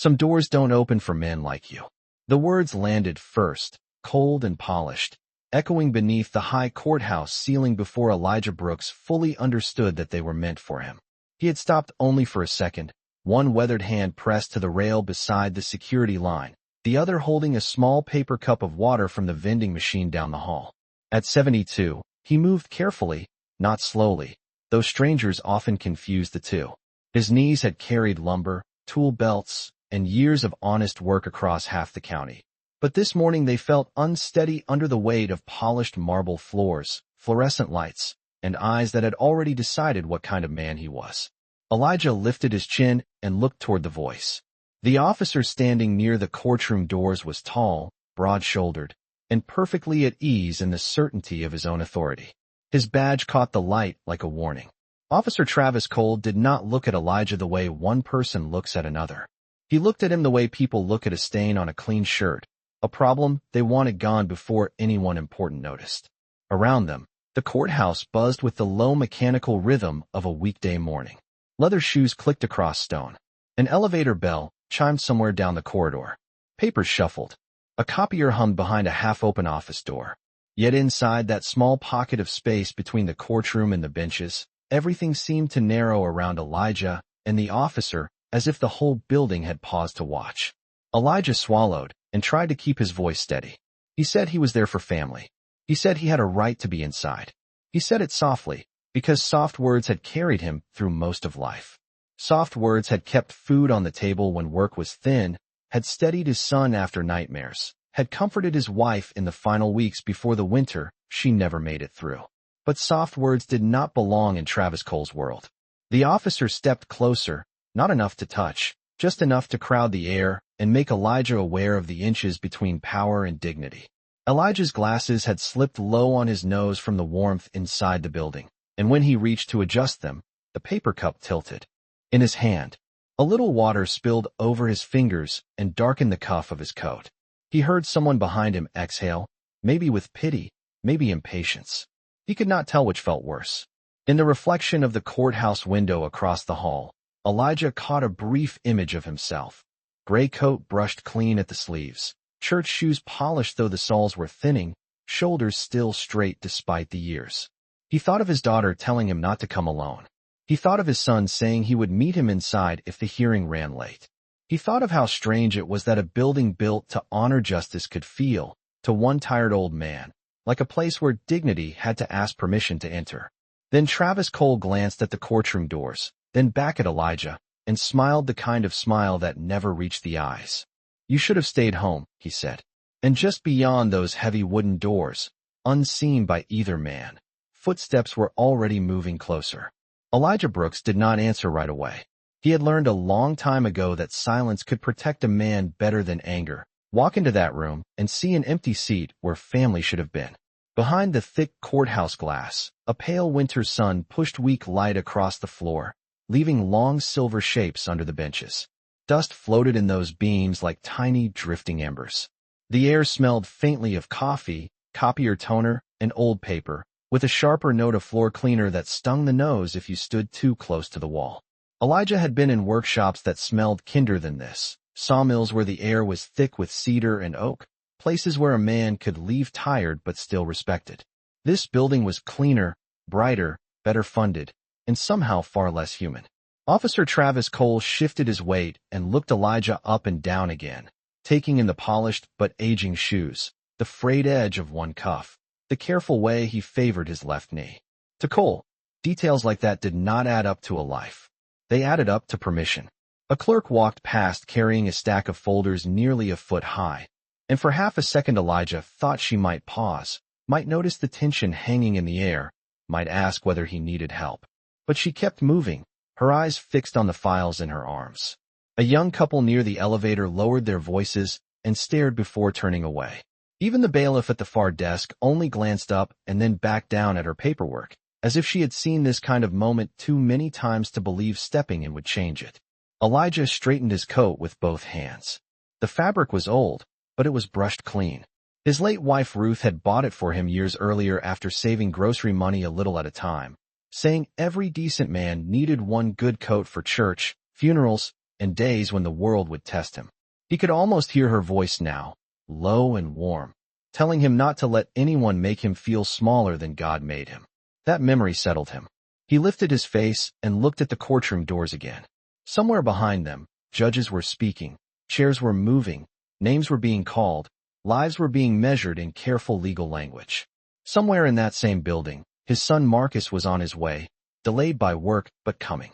Some doors don't open for men like you. The words landed first, cold and polished, echoing beneath the high courthouse ceiling before Elijah Brooks fully understood that they were meant for him. He had stopped only for a second, one weathered hand pressed to the rail beside the security line, the other holding a small paper cup of water from the vending machine down the hall. At 72, he moved carefully, not slowly, though strangers often confused the two. His knees had carried lumber, tool belts, and years of honest work across half the county. But this morning they felt unsteady under the weight of polished marble floors, fluorescent lights, and eyes that had already decided what kind of man he was. Elijah lifted his chin and looked toward the voice. The officer standing near the courtroom doors was tall, broad-shouldered, and perfectly at ease in the certainty of his own authority. His badge caught the light like a warning. Officer Travis Cole did not look at Elijah the way one person looks at another. He looked at him the way people look at a stain on a clean shirt, a problem they wanted gone before anyone important noticed. Around them, the courthouse buzzed with the low mechanical rhythm of a weekday morning. Leather shoes clicked across stone. An elevator bell chimed somewhere down the corridor. Papers shuffled. A copier hummed behind a half-open office door. Yet inside that small pocket of space between the courtroom and the benches, everything seemed to narrow around Elijah and the officer, as if the whole building had paused to watch. Elijah swallowed and tried to keep his voice steady. He said he was there for family. He said he had a right to be inside. He said it softly, because soft words had carried him through most of life. Soft words had kept food on the table when work was thin, had steadied his son after nightmares, had comforted his wife in the final weeks before the winter she never made it through. But soft words did not belong in Travis Cole's world. The officer stepped closer, not enough to touch, just enough to crowd the air and make Elijah aware of the inches between power and dignity. Elijah's glasses had slipped low on his nose from the warmth inside the building, and when he reached to adjust them, the paper cup tilted. In his hand, a little water spilled over his fingers and darkened the cuff of his coat. He heard someone behind him exhale, maybe with pity, maybe impatience. He could not tell which felt worse. In the reflection of the courthouse window across the hall, Elijah caught a brief image of himself. Gray coat brushed clean at the sleeves, church shoes polished though the soles were thinning, shoulders still straight despite the years. He thought of his daughter telling him not to come alone. He thought of his son saying he would meet him inside if the hearing ran late. He thought of how strange it was that a building built to honor justice could feel, to one tired old man, like a place where dignity had to ask permission to enter. Then Travis Cole glanced at the courtroom doors, then back at Elijah, and smiled the kind of smile that never reached the eyes. "You should have stayed home," he said. And just beyond those heavy wooden doors, unseen by either man, footsteps were already moving closer. Elijah Brooks did not answer right away. He had learned a long time ago that silence could protect a man better than anger. Walk into that room and see an empty seat where family should have been. Behind the thick courthouse glass, a pale winter sun pushed weak light across the floor, leaving long silver shapes under the benches. Dust floated in those beams like tiny drifting embers. The air smelled faintly of coffee, copier toner, and old paper, with a sharper note of floor cleaner that stung the nose if you stood too close to the wall. Elijah had been in workshops that smelled kinder than this, sawmills where the air was thick with cedar and oak, places where a man could leave tired but still respected. This building was cleaner, brighter, better funded, and somehow far less human. Officer Travis Cole shifted his weight and looked Elijah up and down again, taking in the polished but aging shoes, the frayed edge of one cuff, the careful way he favored his left knee. To Cole, details like that did not add up to a life. They added up to permission. A clerk walked past carrying a stack of folders nearly a foot high, and for half a second Elijah thought she might pause, might notice the tension hanging in the air, might ask whether he needed help. But she kept moving, her eyes fixed on the files in her arms. A young couple near the elevator lowered their voices and stared before turning away. Even the bailiff at the far desk only glanced up and then back down at her paperwork, as if she had seen this kind of moment too many times to believe stepping in would change it. Elijah straightened his coat with both hands. The fabric was old, but it was brushed clean. His late wife Ruth had bought it for him years earlier after saving grocery money a little at a time, saying every decent man needed one good coat for church, funerals, and days when the world would test him. He could almost hear her voice now, low and warm, telling him not to let anyone make him feel smaller than God made him. That memory settled him. He lifted his face and looked at the courtroom doors again. Somewhere behind them, judges were speaking, chairs were moving, names were being called, lives were being measured in careful legal language. Somewhere in that same building, his son Marcus was on his way, delayed by work, but coming.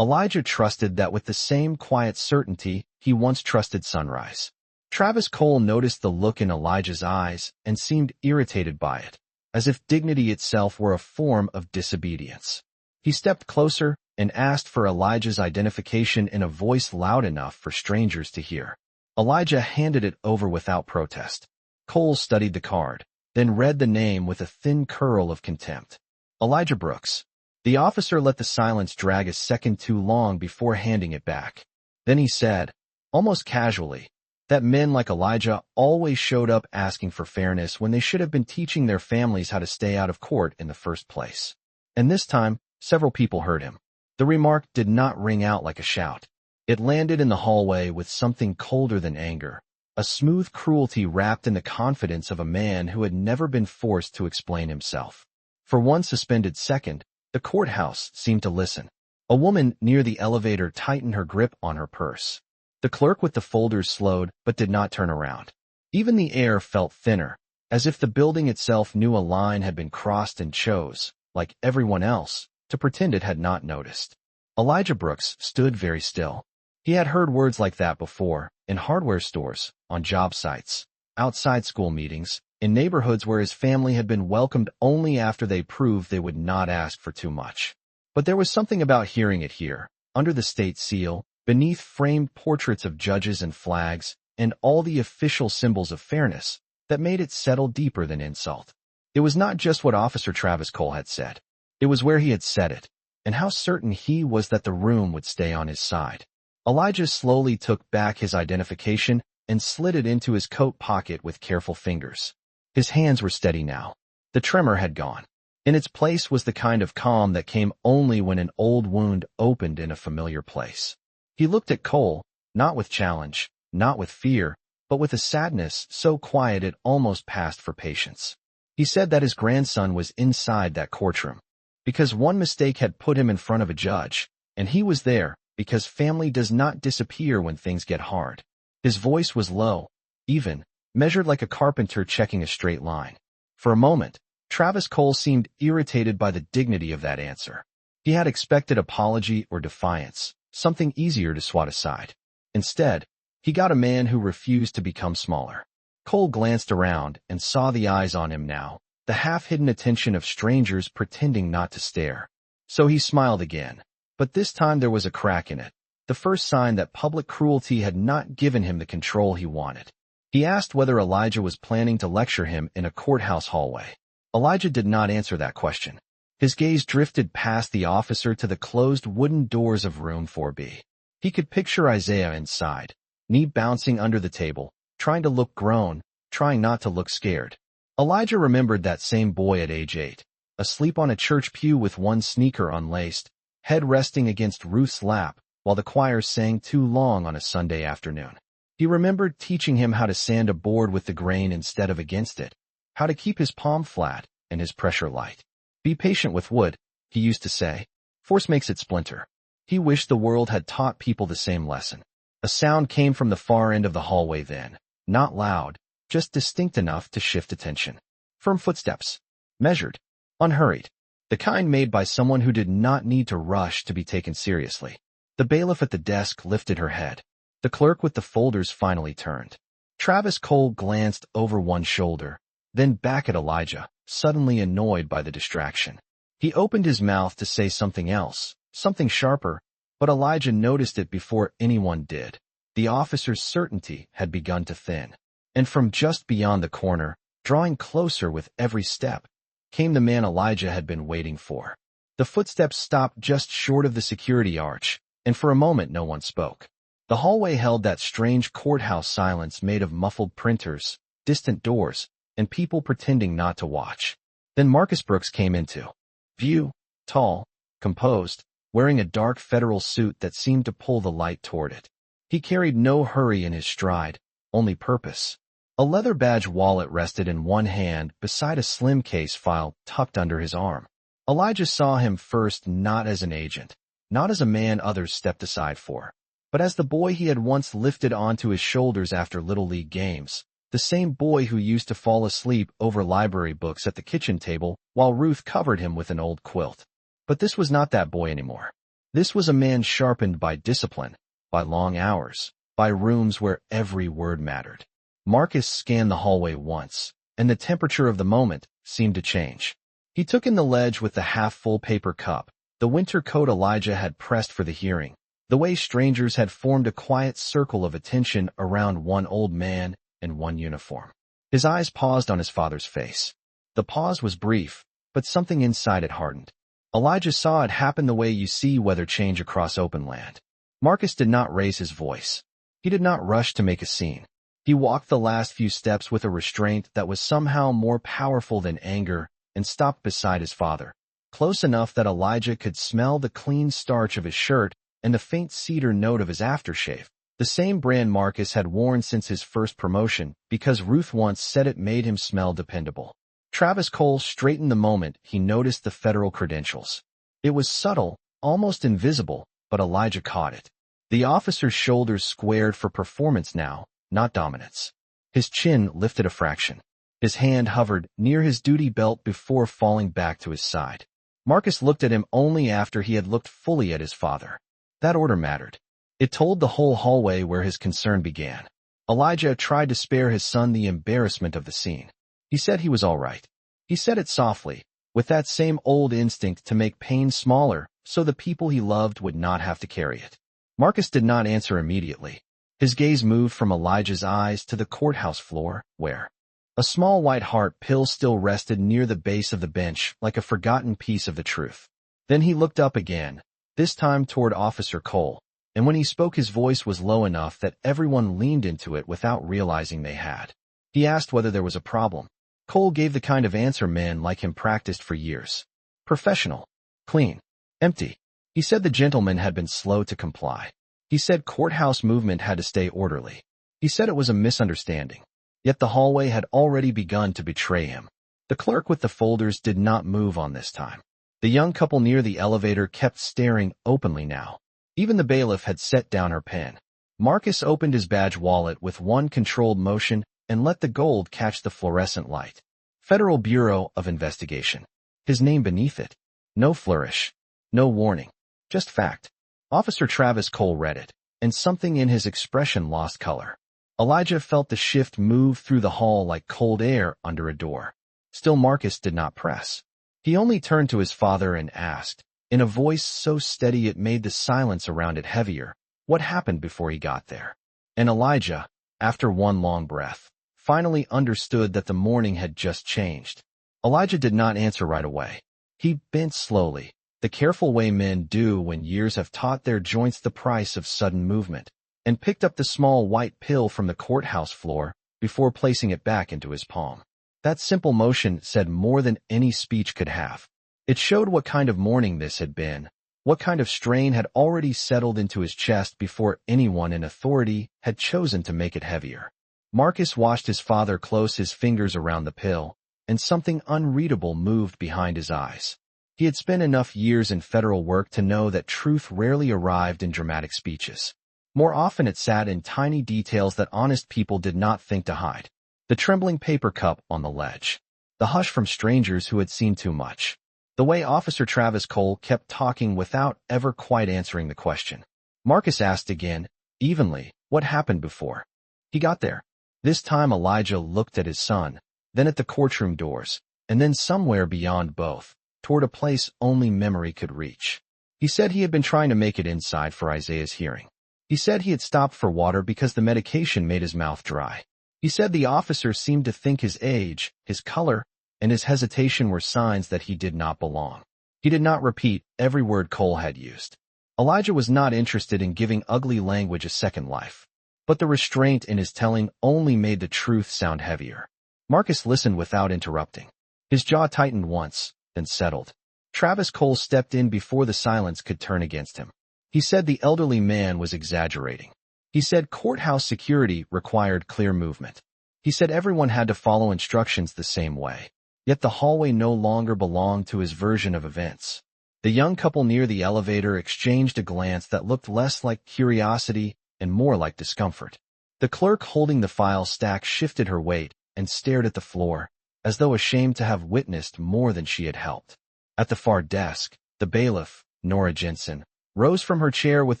Elijah trusted that with the same quiet certainty he once trusted sunrise. Travis Cole noticed the look in Elijah's eyes and seemed irritated by it, as if dignity itself were a form of disobedience. He stepped closer and asked for Elijah's identification in a voice loud enough for strangers to hear. Elijah handed it over without protest. Cole studied the card, then read the name with a thin curl of contempt. Elijah Brooks. The officer let the silence drag a second too long before handing it back. Then he said, almost casually, that men like Elijah always showed up asking for fairness when they should have been teaching their families how to stay out of court in the first place. And this time, several people heard him. The remark did not ring out like a shout. It landed in the hallway with something colder than anger, a smooth cruelty wrapped in the confidence of a man who had never been forced to explain himself. For one suspended second, the courthouse seemed to listen. A woman near the elevator tightened her grip on her purse. The clerk with the folders slowed but did not turn around. Even the air felt thinner, as if the building itself knew a line had been crossed and chose, like everyone else, to pretend it had not noticed. Elijah Brooks stood very still. He had heard words like that before, in hardware stores, on job sites, outside school meetings, in neighborhoods where his family had been welcomed only after they proved they would not ask for too much. But there was something about hearing it here, under the state seal, beneath framed portraits of judges and flags, and all the official symbols of fairness, that made it settle deeper than insult. It was not just what Officer Travis Cole had said. It was where he had said it, and how certain he was that the room would stay on his side. Elijah slowly took back his identification and slid it into his coat pocket with careful fingers. His hands were steady now. The tremor had gone. In its place was the kind of calm that came only when an old wound opened in a familiar place. He looked at Cole, not with challenge, not with fear, but with a sadness so quiet it almost passed for patience. He said that his grandson was inside that courtroom, because one mistake had put him in front of a judge, and he was there because family does not disappear when things get hard. His voice was low, even, measured like a carpenter checking a straight line. For a moment, Travis Cole seemed irritated by the dignity of that answer. He had expected apology or defiance, something easier to swat aside. Instead, he got a man who refused to become smaller. Cole glanced around and saw the eyes on him now, the half-hidden attention of strangers pretending not to stare. So he smiled again, but this time there was a crack in it, the first sign that public cruelty had not given him the control he wanted. He asked whether Elijah was planning to lecture him in a courthouse hallway. Elijah did not answer that question. His gaze drifted past the officer to the closed wooden doors of room 4B. He could picture Isaiah inside, knee bouncing under the table, trying to look grown, trying not to look scared. Elijah remembered that same boy at age 8, asleep on a church pew with one sneaker unlaced, head resting against Ruth's lap, while the choir sang too long on a Sunday afternoon. He remembered teaching him how to sand a board with the grain instead of against it, how to keep his palm flat and his pressure light. Be patient with wood, he used to say. Force makes it splinter. He wished the world had taught people the same lesson. A sound came from the far end of the hallway then, not loud, just distinct enough to shift attention. Firm footsteps. Measured. Unhurried. The kind made by someone who did not need to rush to be taken seriously. The bailiff at the desk lifted her head. The clerk with the folders finally turned. Travis Cole glanced over one shoulder, then back at Elijah, suddenly annoyed by the distraction. He opened his mouth to say something else, something sharper, but Elijah noticed it before anyone did. The officer's certainty had begun to thin. And from just beyond the corner, drawing closer with every step, came the man Elijah had been waiting for. The footsteps stopped just short of the security arch, and for a moment no one spoke. The hallway held that strange courthouse silence made of muffled printers, distant doors, and people pretending not to watch. Then Marcus Brooks came into view, tall, composed, wearing a dark federal suit that seemed to pull the light toward it. He carried no hurry in his stride, only purpose. A leather badge wallet rested in one hand beside a slim case file tucked under his arm. Elijah saw him first not as an agent, not as a man others stepped aside for, but as the boy he had once lifted onto his shoulders after Little League games, the same boy who used to fall asleep over library books at the kitchen table while Ruth covered him with an old quilt. But this was not that boy anymore. This was a man sharpened by discipline, by long hours, by rooms where every word mattered. Marcus scanned the hallway once, and the temperature of the moment seemed to change. He took in the ledge with the half-full paper cup, the winter coat Elijah had pressed for the hearing, the way strangers had formed a quiet circle of attention around one old man in one uniform. His eyes paused on his father's face. The pause was brief, but something inside it hardened. Elijah saw it happen the way you see weather change across open land. Marcus did not raise his voice. He did not rush to make a scene. He walked the last few steps with a restraint that was somehow more powerful than anger and stopped beside his father, close enough that Elijah could smell the clean starch of his shirt and the faint cedar note of his aftershave, the same brand Marcus had worn since his first promotion because Ruth once said it made him smell dependable. Travis Cole straightened the moment he noticed the federal credentials. It was subtle, almost invisible, but Elijah caught it. The officer's shoulders squared for performance now, not dominance. His chin lifted a fraction. His hand hovered near his duty belt before falling back to his side. Marcus looked at him only after he had looked fully at his father. That order mattered. It told the whole hallway where his concern began. Elijah tried to spare his son the embarrassment of the scene. He said he was all right. He said it softly, with that same old instinct to make pain smaller so the people he loved would not have to carry it. Marcus did not answer immediately. His gaze moved from Elijah's eyes to the courthouse floor, where a small white heart pill still rested near the base of the bench like a forgotten piece of the truth. Then he looked up again, this time toward Officer Cole, and when he spoke his voice was low enough that everyone leaned into it without realizing they had. He asked whether there was a problem. Cole gave the kind of answer men like him practiced for years. Professional. Clean. Empty. He said the gentleman had been slow to comply. He said courthouse movement had to stay orderly. He said it was a misunderstanding. Yet the hallway had already begun to betray him. The clerk with the folders did not move on this time. The young couple near the elevator kept staring openly now. Even the bailiff had set down her pen. Marcus opened his badge wallet with one controlled motion and let the gold catch the fluorescent light. Federal Bureau of Investigation. His name beneath it. No flourish. No warning. Just fact. Officer Travis Cole read it, and something in his expression lost color. Elijah felt the shift move through the hall like cold air under a door. Still Marcus did not press. He only turned to his father and asked, in a voice so steady it made the silence around it heavier, what happened before he got there. And Elijah, after one long breath, finally understood that the morning had just changed. Elijah did not answer right away. He bent slowly, the careful way men do when years have taught their joints the price of sudden movement, and picked up the small white pill from the courthouse floor before placing it back into his palm. That simple motion said more than any speech could have. It showed what kind of morning this had been, what kind of strain had already settled into his chest before anyone in authority had chosen to make it heavier. Marcus watched his father close his fingers around the pill, and something unreadable moved behind his eyes. He had spent enough years in federal work to know that truth rarely arrived in dramatic speeches. More often it sat in tiny details that honest people did not think to hide. The trembling paper cup on the ledge. The hush from strangers who had seen too much. The way Officer Travis Cole kept talking without ever quite answering the question. Marcus asked again, evenly, what happened before he got there. This time Elijah looked at his son, then at the courtroom doors, and then somewhere beyond both, toward a place only memory could reach. He said he had been trying to make it inside for Isaiah's hearing. He said he had stopped for water because the medication made his mouth dry. He said the officer seemed to think his age, his color, and his hesitation were signs that he did not belong. He did not repeat every word Cole had used. Elijah was not interested in giving ugly language a second life. But the restraint in his telling only made the truth sound heavier. Marcus listened without interrupting. His jaw tightened once, then settled. Travis Cole stepped in before the silence could turn against him. He said the elderly man was exaggerating. He said courthouse security required clear movement. He said everyone had to follow instructions the same way. Yet the hallway no longer belonged to his version of events. The young couple near the elevator exchanged a glance that looked less like curiosity and more like discomfort. The clerk holding the file stack shifted her weight and stared at the floor, as though ashamed to have witnessed more than she had helped. At the far desk, the bailiff, Nora Jensen, rose from her chair with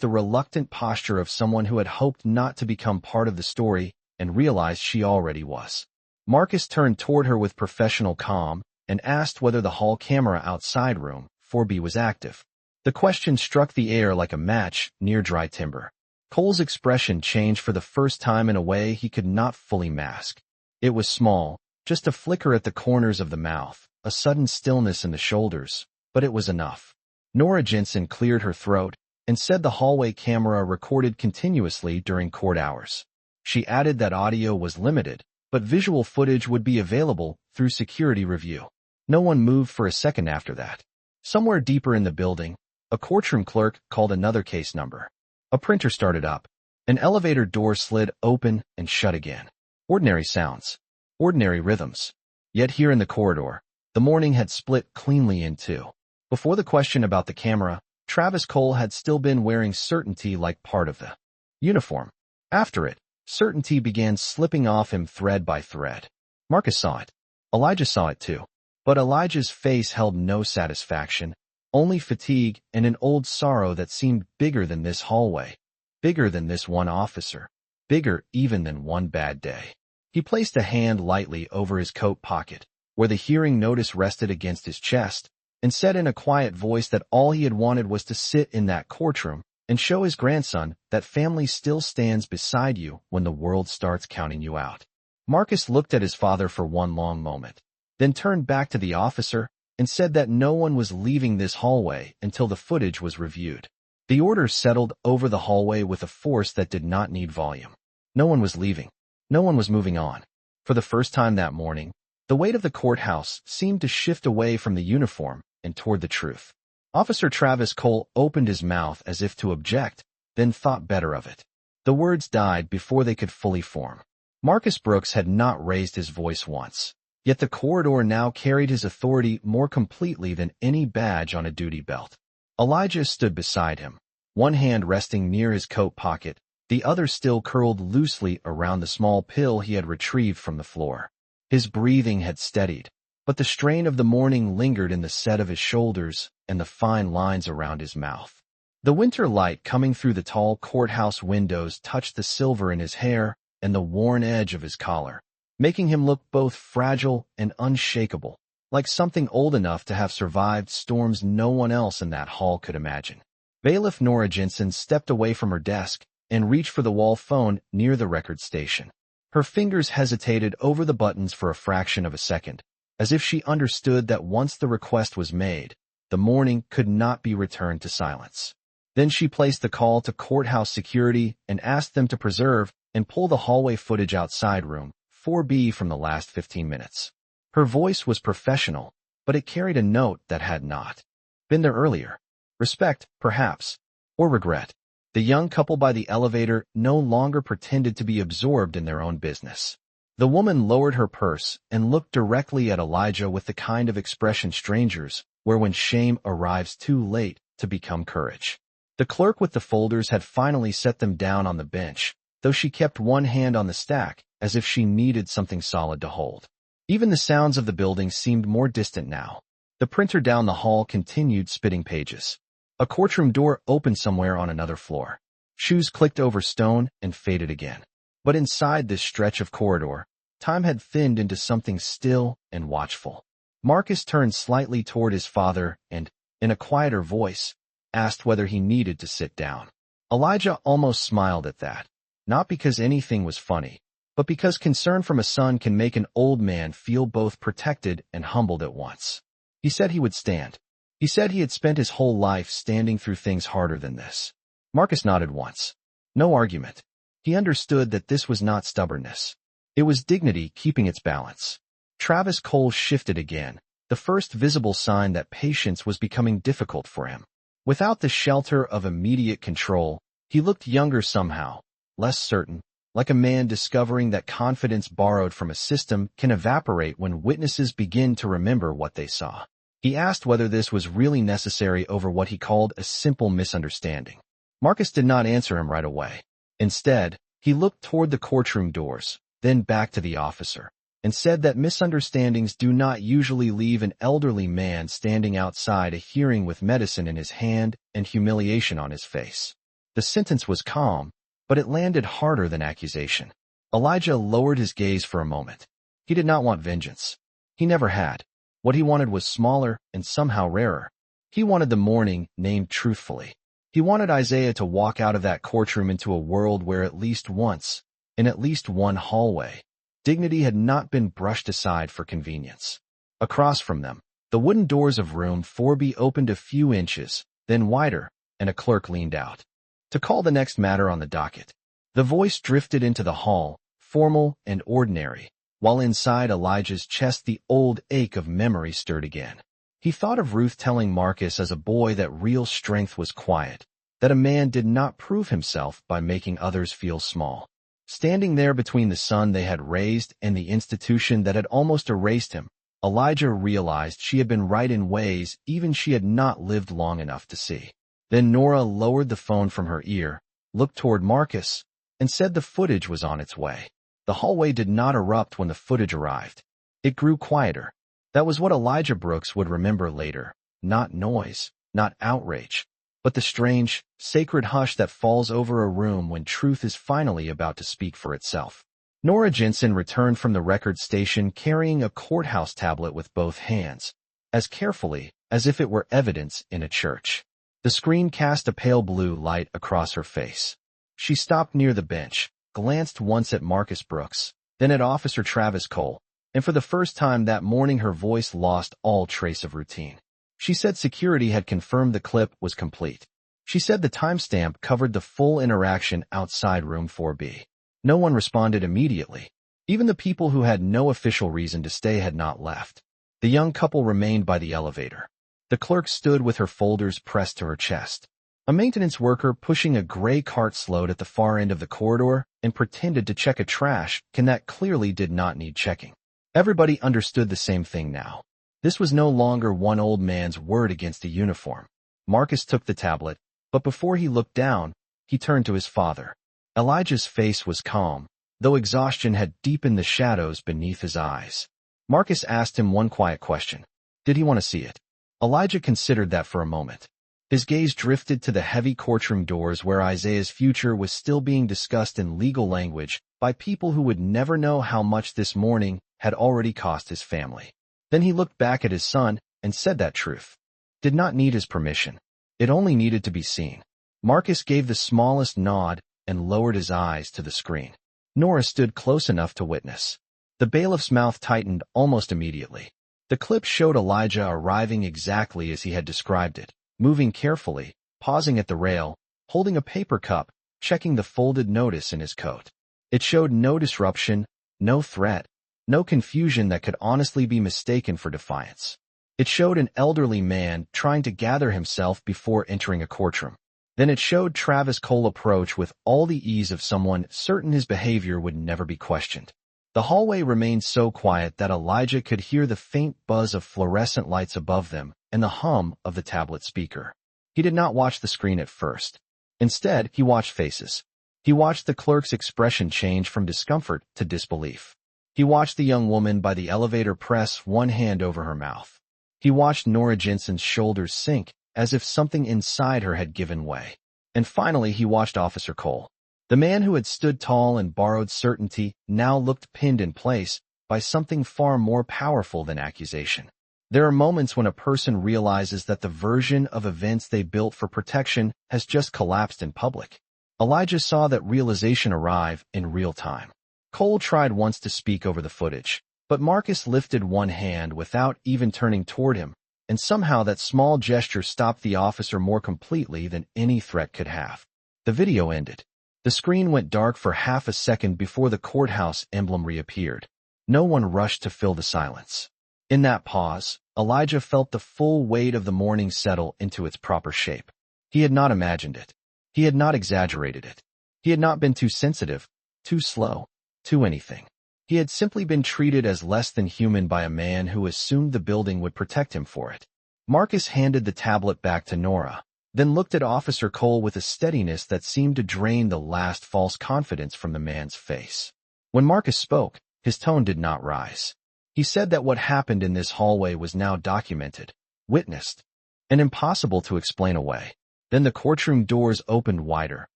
the reluctant posture of someone who had hoped not to become part of the story and realized she already was. Marcus turned toward her with professional calm and asked whether the hall camera outside room 4B was active. The question struck the air like a match near dry timber. Cole's expression changed for the first time in a way he could not fully mask. It was small, just a flicker at the corners of the mouth, a sudden stillness in the shoulders, but it was enough. Nora Jensen cleared her throat and said the hallway camera recorded continuously during court hours. She added that audio was limited, but visual footage would be available through security review. No one moved for a second after that. Somewhere deeper in the building, a courtroom clerk called another case number. A printer started up. An elevator door slid open and shut again. Ordinary sounds. Ordinary rhythms. Yet here in the corridor, the morning had split cleanly in two. Before the question about the camera, Travis Cole had still been wearing certainty like part of the uniform. After it, certainty began slipping off him thread by thread. Marcus saw it. Elijah saw it too. But Elijah's face held no satisfaction, only fatigue and an old sorrow that seemed bigger than this hallway, bigger than this one officer, bigger even than one bad day. He placed a hand lightly over his coat pocket, where the hearing notice rested against his chest, and said in a quiet voice that all he had wanted was to sit in that courtroom and show his grandson that family still stands beside you when the world starts counting you out. Marcus looked at his father for one long moment, then turned back to the officer and said that no one was leaving this hallway until the footage was reviewed. The order settled over the hallway with a force that did not need volume. No one was leaving. No one was moving on. For the first time that morning, the weight of the courthouse seemed to shift away from the uniform and toward the truth. Officer Travis Cole opened his mouth as if to object, then thought better of it. The words died before they could fully form. Marcus Brooks had not raised his voice once. Yet the corridor now carried his authority more completely than any badge on a duty belt. Elijah stood beside him, one hand resting near his coat pocket, the other still curled loosely around the small pill he had retrieved from the floor. His breathing had steadied, but the strain of the morning lingered in the set of his shoulders and the fine lines around his mouth. The winter light coming through the tall courthouse windows touched the silver in his hair and the worn edge of his collar, making him look both fragile and unshakable, like something old enough to have survived storms no one else in that hall could imagine. Bailiff Nora Jensen stepped away from her desk and reached for the wall phone near the record station. Her fingers hesitated over the buttons for a fraction of a second, as if she understood that once the request was made, the morning could not be returned to silence. Then she placed the call to courthouse security and asked them to preserve and pull the hallway footage outside room 4B from the last 15 minutes. Her voice was professional, but it carried a note that had not been there earlier. Respect, perhaps, or regret. The young couple by the elevator no longer pretended to be absorbed in their own business. The woman lowered her purse and looked directly at Elijah with the kind of expression strangers wear when shame arrives too late to become courage. The clerk with the folders had finally set them down on the bench, though she kept one hand on the stack, as if she needed something solid to hold. Even the sounds of the building seemed more distant now. The printer down the hall continued spitting pages. A courtroom door opened somewhere on another floor. Shoes clicked over stone and faded again. But inside this stretch of corridor, time had thinned into something still and watchful. Marcus turned slightly toward his father and, in a quieter voice, asked whether he needed to sit down. Elijah almost smiled at that, not because anything was funny, but because concern from a son can make an old man feel both protected and humbled at once. He said he would stand. He said he had spent his whole life standing through things harder than this. Marcus nodded once. No argument. He understood that this was not stubbornness. It was dignity keeping its balance. Travis Cole shifted again, the first visible sign that patience was becoming difficult for him. Without the shelter of immediate control, he looked younger somehow, less certain, like a man discovering that confidence borrowed from a system can evaporate when witnesses begin to remember what they saw. He asked whether this was really necessary over what he called a simple misunderstanding. Marcus did not answer him right away. Instead, he looked toward the courtroom doors, then back to the officer, and said that misunderstandings do not usually leave an elderly man standing outside a hearing with medicine in his hand and humiliation on his face. The sentence was calm, but it landed harder than accusation. Elijah lowered his gaze for a moment. He did not want vengeance. He never had. What he wanted was smaller and somehow rarer. He wanted the morning named truthfully. He wanted Isaiah to walk out of that courtroom into a world where at least once, in at least one hallway, dignity had not been brushed aside for convenience. Across from them, the wooden doors of room 4B opened a few inches, then wider, and a clerk leaned out to call the next matter on the docket. The voice drifted into the hall, formal and ordinary, while inside Elijah's chest the old ache of memory stirred again. He thought of Ruth telling Marcus as a boy that real strength was quiet, that a man did not prove himself by making others feel small. Standing there between the son they had raised and the institution that had almost erased him, Elijah realized she had been right in ways even she had not lived long enough to see. Then Nora lowered the phone from her ear, looked toward Marcus, and said the footage was on its way. The hallway did not erupt when the footage arrived. It grew quieter. That was what Elijah Brooks would remember later. Not noise, not outrage, but the strange, sacred hush that falls over a room when truth is finally about to speak for itself. Nora Jensen returned from the record station carrying a courthouse tablet with both hands, as carefully as if it were evidence in a church. The screen cast a pale blue light across her face. She stopped near the bench, glanced once at Marcus Brooks, then at Officer Travis Cole, and for the first time that morning her voice lost all trace of routine. She said security had confirmed the clip was complete. She said the timestamp covered the full interaction outside room 4B. No one responded immediately. Even the people who had no official reason to stay had not left. The young couple remained by the elevator. The clerk stood with her folders pressed to her chest. A maintenance worker pushing a gray cart slowed at the far end of the corridor and pretended to check a trash can that clearly did not need checking. Everybody understood the same thing now. This was no longer one old man's word against a uniform. Marcus took the tablet, but before he looked down, he turned to his father. Elijah's face was calm, though exhaustion had deepened the shadows beneath his eyes. Marcus asked him one quiet question. Did he want to see it? Elijah considered that for a moment. His gaze drifted to the heavy courtroom doors where Isaiah's future was still being discussed in legal language by people who would never know how much this morning had already cost his family. Then he looked back at his son and said that truth did not need his permission. It only needed to be seen. Marcus gave the smallest nod and lowered his eyes to the screen. Nora stood close enough to witness. The bailiff's mouth tightened almost immediately. The clip showed Elijah arriving exactly as he had described it, moving carefully, pausing at the rail, holding a paper cup, checking the folded notice in his coat. It showed no disruption, no threat, no confusion that could honestly be mistaken for defiance. It showed an elderly man trying to gather himself before entering a courtroom. Then it showed Travis Cole approach with all the ease of someone certain his behavior would never be questioned. The hallway remained so quiet that Elijah could hear the faint buzz of fluorescent lights above them and the hum of the tablet speaker. He did not watch the screen at first. Instead, he watched faces. He watched the clerk's expression change from discomfort to disbelief. He watched the young woman by the elevator press one hand over her mouth. He watched Nora Jensen's shoulders sink as if something inside her had given way. And finally, he watched Officer Cole. The man who had stood tall and borrowed certainty now looked pinned in place by something far more powerful than accusation. There are moments when a person realizes that the version of events they built for protection has just collapsed in public. Elijah saw that realization arrive in real time. Cole tried once to speak over the footage, but Marcus lifted one hand without even turning toward him, and somehow that small gesture stopped the officer more completely than any threat could have. The video ended. The screen went dark for half a second before the courthouse emblem reappeared. No one rushed to fill the silence. In that pause, Elijah felt the full weight of the morning settle into its proper shape. He had not imagined it. He had not exaggerated it. He had not been too sensitive, too slow, too anything. He had simply been treated as less than human by a man who assumed the building would protect him for it. Marcus handed the tablet back to Nora, then looked at Officer Cole with a steadiness that seemed to drain the last false confidence from the man's face. When Marcus spoke, his tone did not rise. He said that what happened in this hallway was now documented, witnessed, and impossible to explain away. Then the courtroom doors opened wider,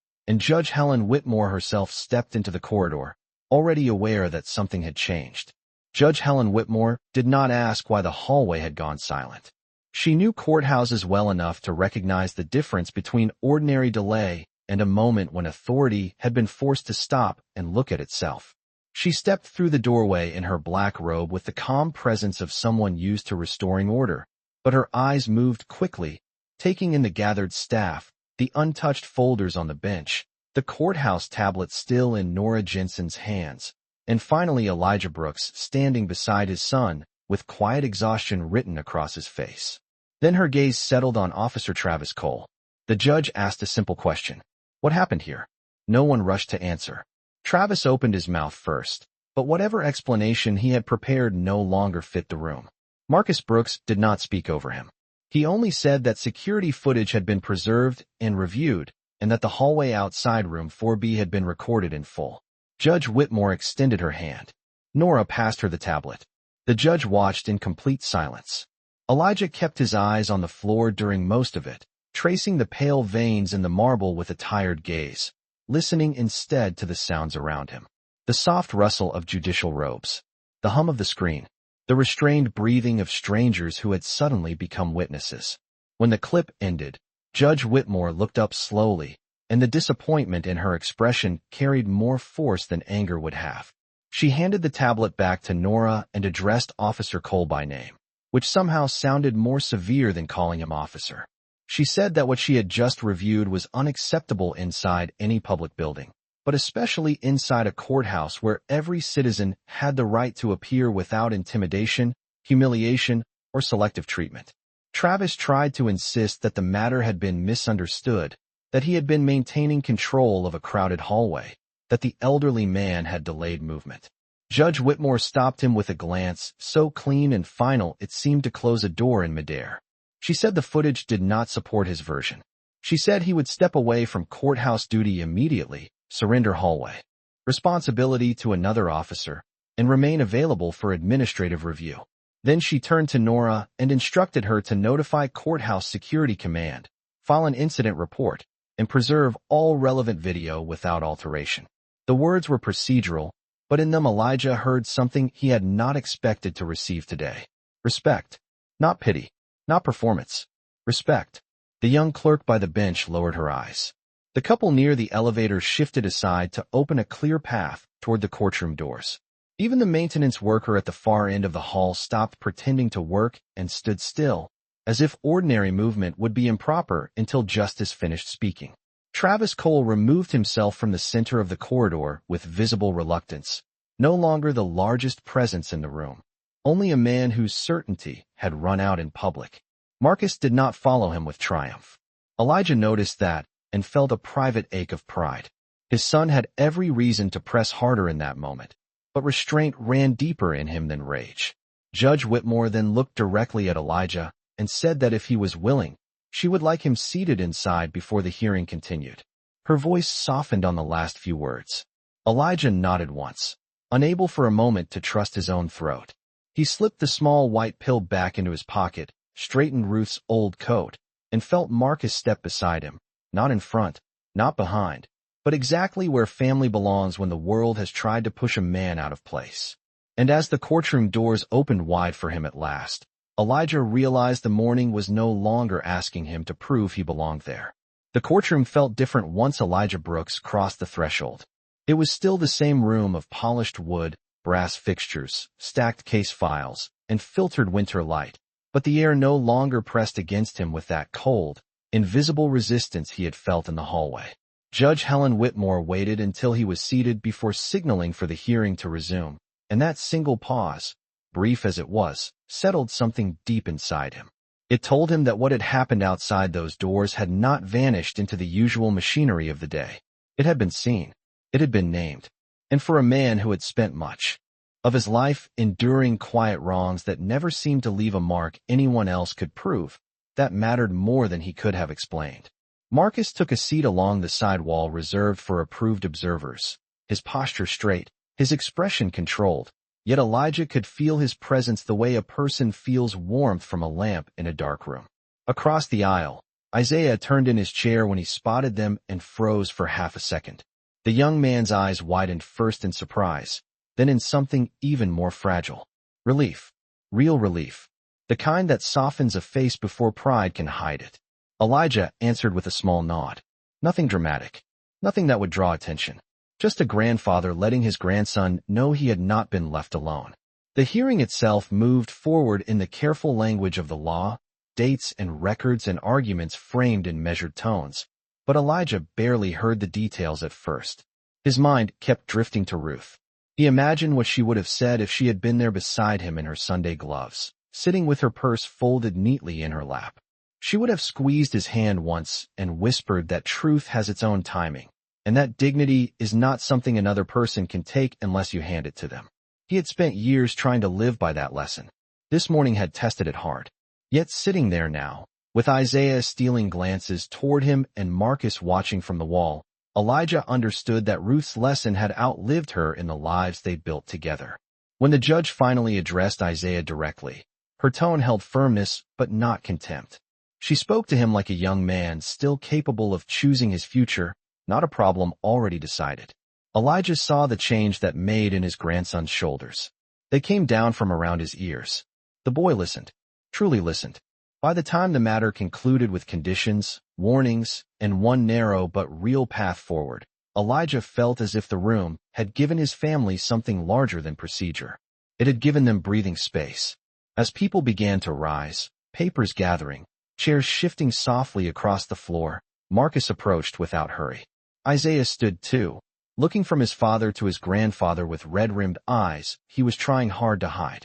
and Judge Helen Whitmore herself stepped into the corridor, already aware that something had changed. Judge Helen Whitmore did not ask why the hallway had gone silent. She knew courthouses well enough to recognize the difference between ordinary delay and a moment when authority had been forced to stop and look at itself. She stepped through the doorway in her black robe with the calm presence of someone used to restoring order, but her eyes moved quickly, taking in the gathered staff, the untouched folders on the bench, the courthouse tablet still in Nora Jensen's hands, and finally Elijah Brooks standing beside his son, with quiet exhaustion written across his face. Then her gaze settled on Officer Travis Cole. The judge asked a simple question. What happened here? No one rushed to answer. Travis opened his mouth first, but whatever explanation he had prepared no longer fit the room. Marcus Brooks did not speak over him. He only said that security footage had been preserved and reviewed, and that the hallway outside room 4B had been recorded in full. Judge Whitmore extended her hand. Nora passed her the tablet. The judge watched in complete silence. Elijah kept his eyes on the floor during most of it, tracing the pale veins in the marble with a tired gaze, listening instead to the sounds around him. The soft rustle of judicial robes, the hum of the screen, the restrained breathing of strangers who had suddenly become witnesses. When the clip ended, Judge Whitmore looked up slowly, and the disappointment in her expression carried more force than anger would have. She handed the tablet back to Nora and addressed Officer Cole by name, which somehow sounded more severe than calling him officer. She said that what she had just reviewed was unacceptable inside any public building, but especially inside a courthouse where every citizen had the right to appear without intimidation, humiliation, or selective treatment. Travis tried to insist that the matter had been misunderstood, that he had been maintaining control of a crowded hallway, that the elderly man had delayed movement. Judge Whitmore stopped him with a glance so clean and final it seemed to close a door in midair. She said the footage did not support his version. She said he would step away from courthouse duty immediately, surrender hallway responsibility to another officer, and remain available for administrative review. Then she turned to Nora and instructed her to notify Courthouse Security Command, file an incident report, and preserve all relevant video without alteration. The words were procedural, but in them Elijah heard something he had not expected to receive today. Respect. Not pity. Not performance. Respect. The young clerk by the bench lowered her eyes. The couple near the elevator shifted aside to open a clear path toward the courtroom doors. Even the maintenance worker at the far end of the hall stopped pretending to work and stood still, as if ordinary movement would be improper until justice finished speaking. Travis Cole removed himself from the center of the corridor with visible reluctance, no longer the largest presence in the room, only a man whose certainty had run out in public. Marcus did not follow him with triumph. Elijah noticed that and felt a private ache of pride. His son had every reason to press harder in that moment, but restraint ran deeper in him than rage. Judge Whitmore then looked directly at Elijah and said that if he was willing, she would like him seated inside before the hearing continued. Her voice softened on the last few words. Elijah nodded once, unable for a moment to trust his own throat. He slipped the small white pill back into his pocket, straightened Ruth's old coat, and felt Marcus step beside him, not in front, not behind, but exactly where family belongs when the world has tried to push a man out of place. And as the courtroom doors opened wide for him at last, Elijah realized the morning was no longer asking him to prove he belonged there. The courtroom felt different once Elijah Brooks crossed the threshold. It was still the same room of polished wood, brass fixtures, stacked case files, and filtered winter light, but the air no longer pressed against him with that cold, invisible resistance he had felt in the hallway. Judge Helen Whitmore waited until he was seated before signaling for the hearing to resume, and that single pause, brief as it was, settled something deep inside him. It told him that what had happened outside those doors had not vanished into the usual machinery of the day. It had been seen. It had been named. And for a man who had spent much of his life enduring quiet wrongs that never seemed to leave a mark anyone else could prove, that mattered more than he could have explained. Marcus took a seat along the side wall reserved for approved observers, his posture straight, his expression controlled, yet Elijah could feel his presence the way a person feels warmth from a lamp in a dark room. Across the aisle, Isaiah turned in his chair when he spotted them and froze for half a second. The young man's eyes widened first in surprise, then in something even more fragile. Relief. Real relief. The kind that softens a face before pride can hide it. Elijah answered with a small nod. Nothing dramatic. Nothing that would draw attention. Just a grandfather letting his grandson know he had not been left alone. The hearing itself moved forward in the careful language of the law, dates and records and arguments framed in measured tones. But Elijah barely heard the details at first. His mind kept drifting to Ruth. He imagined what she would have said if she had been there beside him in her Sunday gloves, sitting with her purse folded neatly in her lap. She would have squeezed his hand once and whispered that truth has its own timing, and that dignity is not something another person can take unless you hand it to them. He had spent years trying to live by that lesson. This morning had tested it hard. Yet sitting there now, with Isaiah stealing glances toward him and Marcus watching from the wall, Elijah understood that Ruth's lesson had outlived her in the lives they built together. When the judge finally addressed Isaiah directly, her tone held firmness but not contempt. She spoke to him like a young man still capable of choosing his future, not a problem already decided. Elijah saw the change that made in his grandson's shoulders. They came down from around his ears. The boy listened, truly listened. By the time the matter concluded with conditions, warnings, and one narrow but real path forward, Elijah felt as if the room had given his family something larger than procedure. It had given them breathing space. As people began to rise, papers gathering, chairs shifting softly across the floor, Marcus approached without hurry. Isaiah stood too, looking from his father to his grandfather with red-rimmed eyes he was trying hard to hide.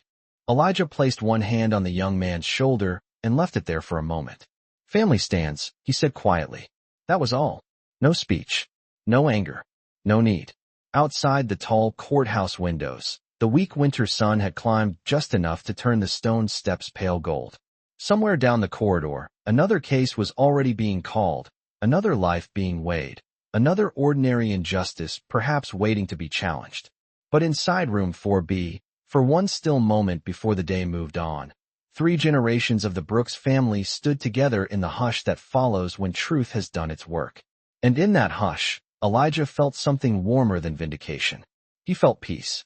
Elijah placed one hand on the young man's shoulder and left it there for a moment. "Family stands," he said quietly. That was all. No speech. No anger. No need. Outside the tall courthouse windows, the weak winter sun had climbed just enough to turn the stone steps pale gold. Somewhere down the corridor, another case was already being called, another life being weighed, another ordinary injustice perhaps waiting to be challenged. But inside room 4B, for one still moment before the day moved on, 3 generations of the Brooks family stood together in the hush that follows when truth has done its work. And in that hush, Elijah felt something warmer than vindication. He felt peace.